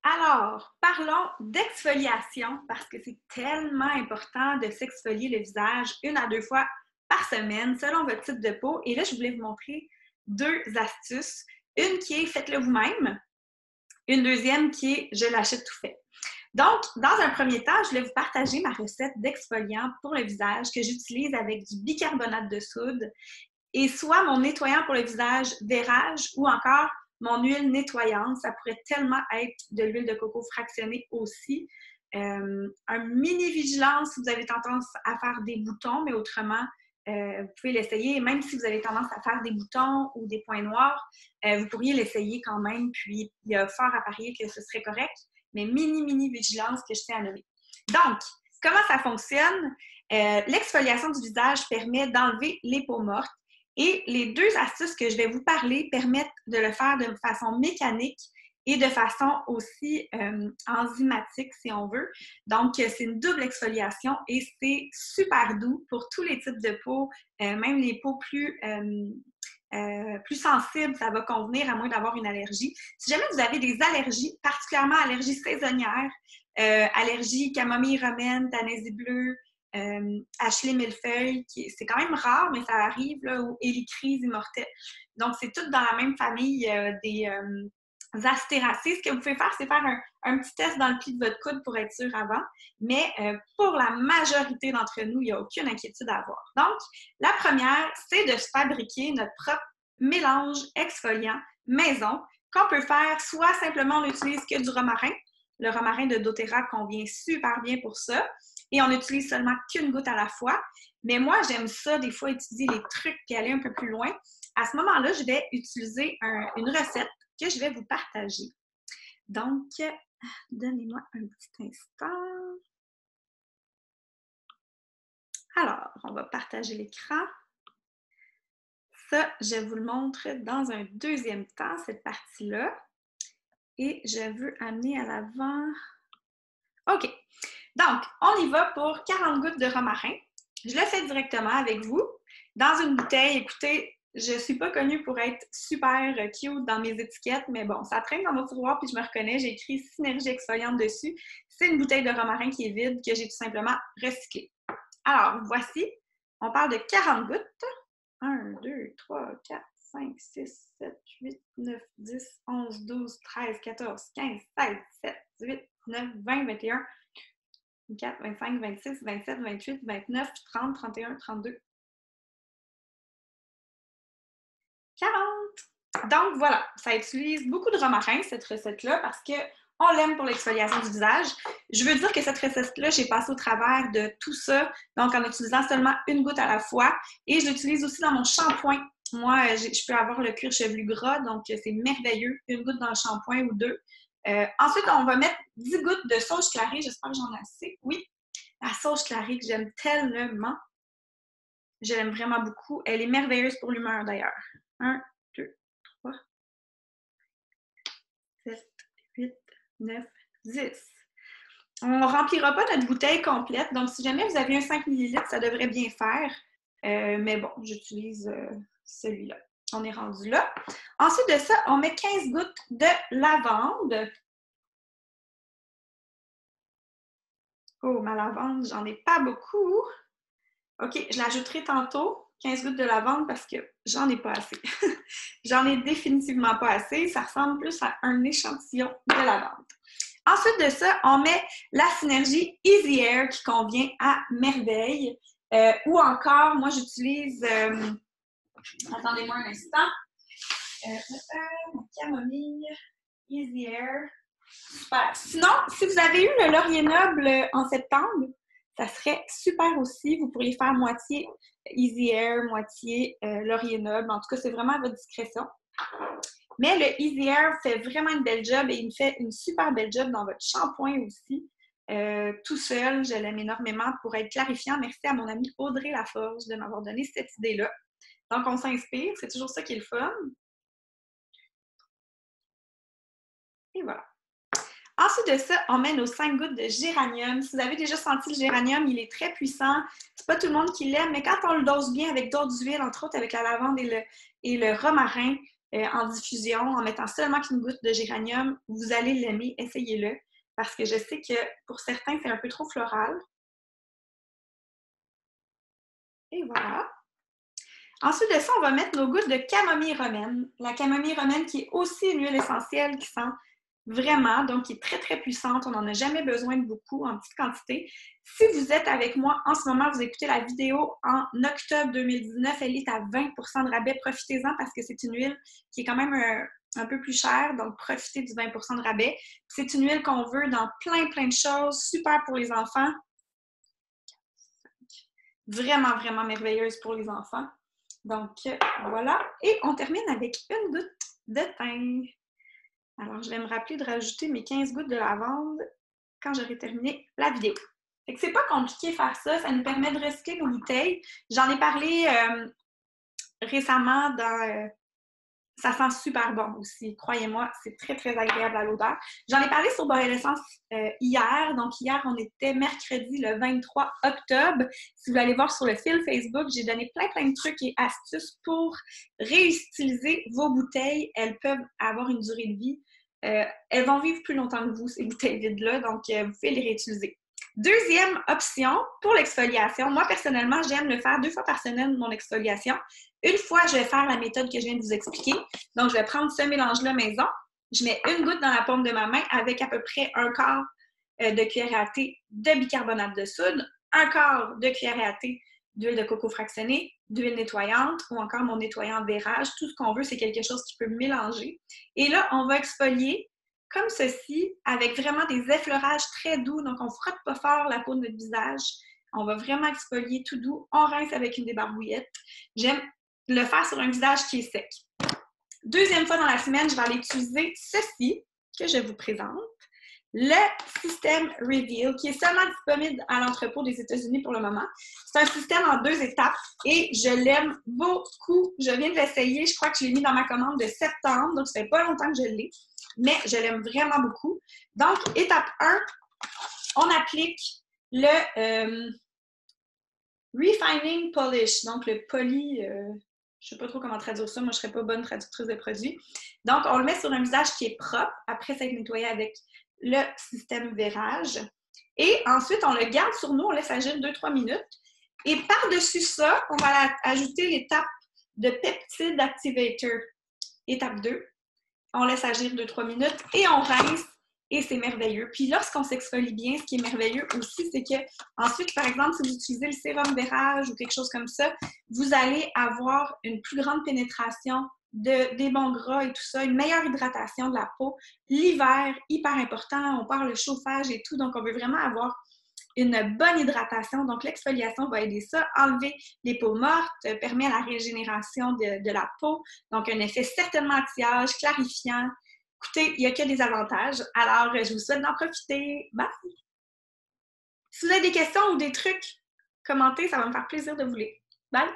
Alors, parlons d'exfoliation parce que c'est tellement important de s'exfolier le visage 1 à 2 fois par semaine selon votre type de peau. Et là, je voulais vous montrer 2 astuces. Une qui est faites-le vous-même, une deuxième qui est je l'achète tout fait. Donc, dans un premier temps, je vais vous partager ma recette d'exfoliant pour le visage que j'utilise avec du bicarbonate de soude et soit mon nettoyant pour le visage d'érage ou encore mon huile nettoyante. Ça pourrait tellement être de l'huile de coco fractionnée aussi. Un mini vigilance si vous avez tendance à faire des boutons, mais autrement, vous pouvez l'essayer. Même si vous avez tendance à faire des boutons ou des points noirs, vous pourriez l'essayer quand même. Puis, il y a fort à parier que ce serait correct, mais mini vigilance que je tiens à nommer. Donc, comment ça fonctionne? L'exfoliation du visage permet d'enlever les peaux mortes. Et les 2 astuces que je vais vous parler permettent de le faire de façon mécanique et de façon aussi enzymatique, si on veut. Donc, c'est une double exfoliation et c'est super doux pour tous les types de peau, même les peaux plus sensibles, ça va convenir à moins d'avoir une allergie. Si jamais vous avez des allergies, particulièrement allergies saisonnières, allergies camomille romaine, tanaisie bleue, Ashley millefeuille, c'est quand même rare, mais ça arrive, là, ou hélicryse immortelle. Donc, c'est tout dans la même famille des astéracées. Ce que vous pouvez faire, c'est faire un petit test dans le pli de votre coude pour être sûr avant. Mais pour la majorité d'entre nous, il n'y a aucune inquiétude à avoir. Donc, la première, c'est de se fabriquer notre propre mélange exfoliant maison qu'on peut faire soit simplement on n'utilise que du romarin. Le romarin de doTERRA convient super bien pour ça. Et on n'utilise seulement qu'une goutte à la fois. Mais moi, j'aime ça, des fois, étudier les trucs et aller un peu plus loin. À ce moment-là, je vais utiliser une recette que je vais vous partager. Donc, donnez-moi un petit instant. Alors, on va partager l'écran. Ça, je vous le montre dans un deuxième temps, cette partie-là. Et je veux amener à l'avant. OK. Donc, on y va pour 40 gouttes de romarin. Je le fais directement avec vous. Dans une bouteille, écoutez, je ne suis pas connue pour être super cute dans mes étiquettes, mais bon, ça traîne dans mon tiroir puis je me reconnais. J'ai écrit Synergie exfoliante dessus. C'est une bouteille de romarin qui est vide que j'ai tout simplement recyclée. Alors, voici. On parle de 40 gouttes. 1, 2, 3, 4, 5, 6, 7, 8, 9, 10, 11, 12, 13, 14, 15, 16, 17, 18, 19, 20, 21, 24, 25, 26, 27, 28, 29, 30, 31, 32, 40. Donc voilà, ça utilise beaucoup de romarin, cette recette-là, parce qu'on l'aime pour l'exfoliation du visage. Je veux dire que cette recette-là, j'ai passé au travers de tout ça, donc en utilisant seulement une goutte à la fois. Et je l'utilise aussi dans mon shampoing. Moi, je peux avoir le cuir chevelu gras, donc c'est merveilleux. Une goutte dans le shampoing ou 2. Ensuite, on va mettre 10 gouttes de sauge clarée. J'espère que j'en ai assez. Oui, la sauge clarée que j'aime tellement. Je l'aime vraiment beaucoup. Elle est merveilleuse pour l'humeur d'ailleurs. 1, 2, 3, 7, 8, 9, 10. On ne remplira pas notre bouteille complète. Donc, si jamais vous avez un 5 ml, ça devrait bien faire. Mais bon, j'utilise celui-là. On est rendu là. Ensuite de ça, on met 15 gouttes de lavande. Oh, ma lavande, j'en ai pas beaucoup. OK, je l'ajouterai tantôt, 15 gouttes de lavande, parce que j'en ai pas assez. J'en ai définitivement pas assez. Ça ressemble plus à un échantillon de lavande. Ensuite de ça, on met la synergie Easy Air qui convient à merveille. Ou encore, moi, j'utilise... attendez-moi un instant. Camomille, Easy Air. Super. Sinon, si vous avez eu le laurier noble en septembre, ça serait super aussi. Vous pourriez faire moitié Easy Air, moitié laurier noble. En tout cas, c'est vraiment à votre discrétion. Mais le Easy Air fait vraiment une belle job et il me fait une super belle job dans votre shampoing aussi. Tout seul, je l'aime énormément pour être clarifiant. Merci à mon amie Audrey Laforge de m'avoir donné cette idée-là. Donc, on s'inspire. C'est toujours ça qui est le fun. Et voilà. Ensuite de ça, on met nos 5 gouttes de géranium. Si vous avez déjà senti le géranium, il est très puissant. C'est pas tout le monde qui l'aime, mais quand on le dose bien avec d'autres huiles, entre autres avec la lavande et le romarin, en diffusion, en mettant seulement qu'une goutte de géranium, vous allez l'aimer, essayez-le, parce que je sais que pour certains, c'est un peu trop floral. Et voilà. Ensuite de ça, on va mettre nos gouttes de camomille romaine. La camomille romaine qui est aussi une huile essentielle qui sent vraiment, donc qui est très, très puissante. On n'en a jamais besoin de beaucoup, en petite quantité. Si vous êtes avec moi en ce moment, vous écoutez la vidéo en octobre 2019, elle est à 20 % de rabais. Profitez-en parce que c'est une huile qui est quand même un peu plus chère, donc profitez du 20 % de rabais. C'est une huile qu'on veut dans plein, plein de choses, super pour les enfants. Vraiment, vraiment merveilleuse pour les enfants. Donc, voilà. Et on termine avec une goutte de thym. Alors, je vais me rappeler de rajouter mes 15 gouttes de lavande quand j'aurai terminé la vidéo. Fait que c'est pas compliqué de faire ça. Ça nous permet de recycler nos bouteilles. J'en ai parlé récemment dans... ça sent super bon aussi, croyez-moi, c'est très, très agréable à l'odeur. J'en ai parlé sur Boréal Essence hier. Donc, hier, on était mercredi le 23 octobre. Si vous allez voir sur le fil Facebook, j'ai donné plein, plein de trucs et astuces pour réutiliser vos bouteilles. Elles peuvent avoir une durée de vie. Elles vont vivre plus longtemps que vous, ces bouteilles vides-là, donc vous pouvez les réutiliser. Deuxième option pour l'exfoliation. Moi, personnellement, j'aime le faire 2 fois par semaine, mon exfoliation. Une fois, je vais faire la méthode que je viens de vous expliquer. Donc, je vais prendre ce mélange-là maison. Je mets une goutte dans la paume de ma main avec à peu près un quart de cuillère à thé de bicarbonate de soude, un quart de cuillère à thé d'huile de coco fractionnée, d'huile nettoyante ou encore mon nettoyant verrage. Tout ce qu'on veut, c'est quelque chose qui peut mélanger. Et là, on va exfolier comme ceci, avec vraiment des effleurages très doux. Donc, on ne frotte pas fort la peau de notre visage. On va vraiment exfolier tout doux. On rince avec une débarbouillette. J'aime le faire sur un visage qui est sec. Deuxième fois dans la semaine, je vais aller utiliser ceci que je vous présente. Le système Reveal, qui est seulement disponible à l'entrepôt des États-Unis pour le moment. C'est un système en 2 étapes et je l'aime beaucoup. Je viens de l'essayer. Je crois que je l'ai mis dans ma commande de septembre, donc ça fait pas longtemps que je l'ai, mais je l'aime vraiment beaucoup. Donc, étape 1, on applique le Refining Polish, donc le poli... je ne sais pas trop comment traduire ça, moi je ne serais pas bonne traductrice de produits. Donc, on le met sur un visage qui est propre, après s'être nettoyé avec le système verrage. Et ensuite, on le garde sur nous, on laisse agir 2-3 minutes. Et par-dessus ça, on va ajouter l'étape de Peptide Activator. Étape 2, on laisse agir 2-3 minutes et on rince. Et c'est merveilleux. Puis lorsqu'on s'exfolie bien, ce qui est merveilleux aussi, c'est que ensuite, par exemple, si vous utilisez le sérum verrage ou quelque chose comme ça, vous allez avoir une plus grande pénétration des bons gras et tout ça, une meilleure hydratation de la peau. L'hiver, hyper important, on parle le chauffage et tout, donc on veut vraiment avoir une bonne hydratation. Donc, l'exfoliation va aider ça, enlever les peaux mortes, permet la régénération de la peau. Donc, un effet certainement anti-âge, clarifiant. Écoutez, il n'y a que des avantages. Alors, je vous souhaite d'en profiter. Bye! Si vous avez des questions ou des trucs, commentez, ça va me faire plaisir de vous lire. Bye!